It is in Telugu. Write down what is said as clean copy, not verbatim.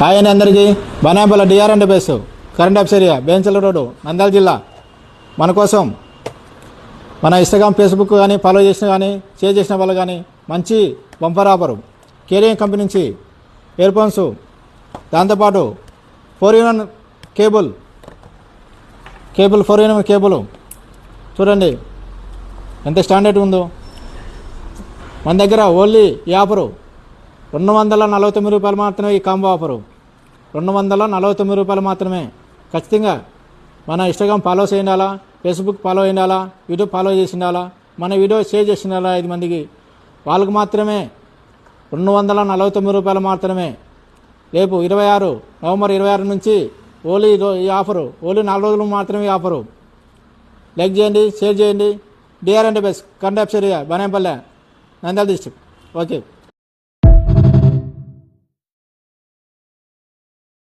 హాయ్ అండి అందరికీ. Banapalle DR and best current affairs area బేంచల రోడ్డు నంద్యాల జిల్లా. మన కోసం మన ఇన్స్టాగ్రామ్ ఫేస్బుక్ కానీ ఫాలో చేసిన కానీ షేర్ చేసిన వాళ్ళు కానీ మంచి బంపర్ ఆఫరు కేరియన్ కంపెనీ నుంచి ఇయర్ ఫోన్స్, దాంతోపాటు 4-in-1 కేబుల్ 4-in-1 కేబుల్ చూడండి ఎంత స్టాండర్డ్ ఉందో. మన దగ్గర ఓన్లీ ఈ ఆఫరు 249 రూపాయలు మాత్రమే. ఈ కాంబో ఆఫరు 249 రూపాయలు మాత్రమే. ఖచ్చితంగా మన ఇన్స్టాగ్రామ్ ఫాలో చేయాలా, ఫేస్బుక్ ఫాలో చేయాలా, యూట్యూబ్ ఫాలో చేసి ఉండాలా, మన వీడియో షేర్ చేసి ఉండాలా 5 మందికి. వాళ్ళకు మాత్రమే 249 రూపాయలు మాత్రమే. రేపు నవంబర్ 26 నుంచి ఓన్లీ ఈ ఆఫరు, ఓన్లీ 4 రోజులు మాత్రమే ఈ ఆఫరు. లైక్ చేయండి, షేర్ చేయండి. DR and best current affairs area Banapalle Nandyal district. Okay.